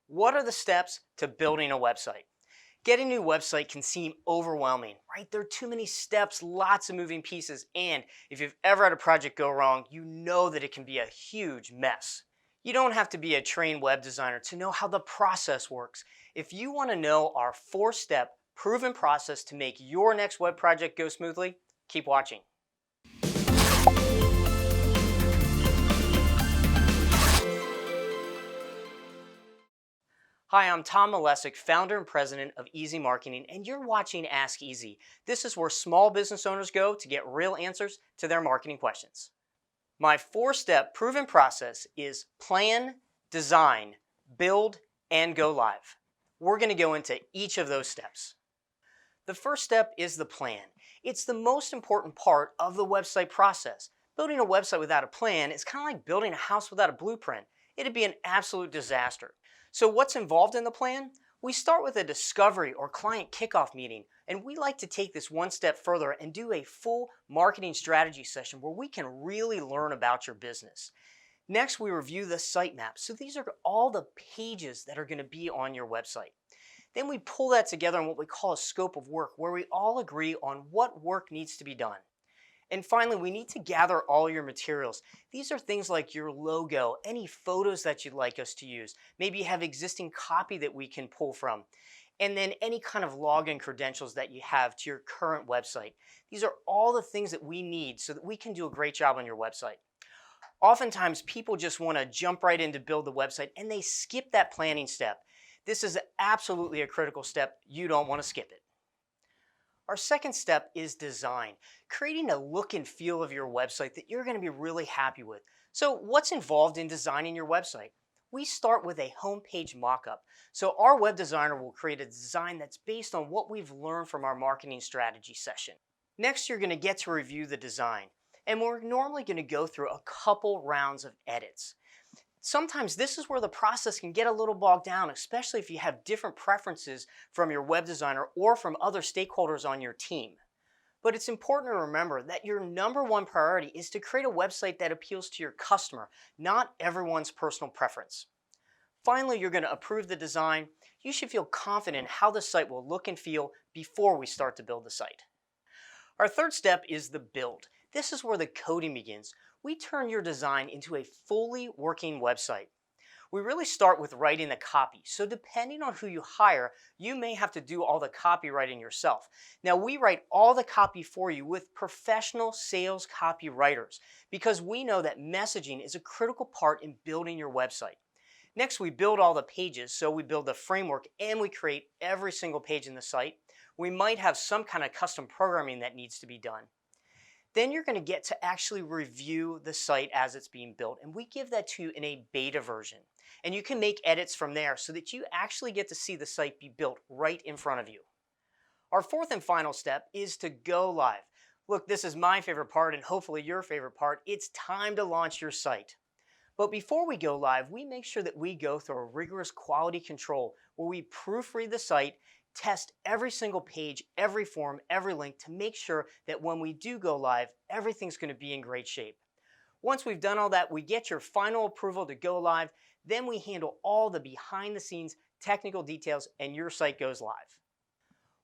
What are the steps to building a website? Getting a new website can seem overwhelming, right? There are too many steps, lots of moving pieces, and if you've ever had a project go wrong, you know that it can be a huge mess. You don't have to be a trained web designer to know how the process works. If you want to know our 4-step proven process to make your next web project go smoothly, keep watching. Hi, I'm Tom Malesic, founder and president of EZMarketing, and you're watching Ask Easy. This is where small business owners go to get real answers to their marketing questions. My 4-step proven process is plan, design, build, and go live. We're going to go into each of those steps. The first step is the plan. It's the most important part of the website process. Building a website without a plan is kind of like building a house without a blueprint. It'd be an absolute disaster. So what's involved in the plan? We start with a discovery or client kickoff meeting, and we like to take this one step further and do a full marketing strategy session where we can really learn about your business. Next, we review the sitemap. So these are all the pages that are going to be on your website. Then we pull that together in what we call a scope of work, where we all agree on what work needs to be done. And finally, we need to gather all your materials. These are things like your logo, any photos that you'd like us to use. Maybe you have existing copy that we can pull from. And then any kind of login credentials that you have to your current website. These are all the things that we need so that we can do a great job on your website. Oftentimes, people just want to jump right in to build the website and they skip that planning step. This is absolutely a critical step. You don't want to skip it. Our second step is design, creating a look and feel of your website that you're going to be really happy with. So what's involved in designing your website? We start with a homepage mockup. So our web designer will create a design that's based on what we've learned from our marketing strategy session. Next, you're going to get to review the design. And we're normally going to go through a couple rounds of edits. Sometimes this is where the process can get a little bogged down, especially if you have different preferences from your web designer or from other stakeholders on your team. But it's important to remember that your number one priority is to create a website that appeals to your customer, not everyone's personal preference. Finally, you're going to approve the design. You should feel confident in how the site will look and feel before we start to build the site. Our third step is the build. This is where the coding begins. We turn your design into a fully working website. We really start with writing the copy. So depending on who you hire, you may have to do all the copywriting yourself. Now we write all the copy for you with professional sales copywriters because we know that messaging is a critical part in building your website. Next, we build all the pages. So we build the framework and we create every single page in the site. We might have some kind of custom programming that needs to be done. Then you're going to get to actually review the site as it's being built. And we give that to you in a beta version. And you can make edits from there so that you actually get to see the site be built right in front of you. Our fourth and final step is to go live. Look, this is my favorite part and hopefully your favorite part. It's time to launch your site. But before we go live, we make sure that we go through a rigorous quality control where we proofread the site, test every single page, every form, every link to make sure that when we do go live, everything's going to be in great shape. Once we've done all that, we get your final approval to go live. Then we handle all the behind the scenes technical details and your site goes live.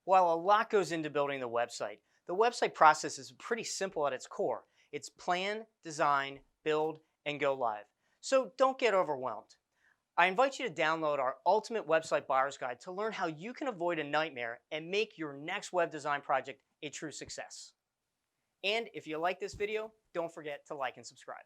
While a lot goes into building the website process is pretty simple at its core. It's plan, design, build, and go live. So don't get overwhelmed. I invite you to download our Ultimate Website Buyer's Guide to learn how you can avoid a nightmare and make your next web design project a true success. And if you like this video, don't forget to like and subscribe.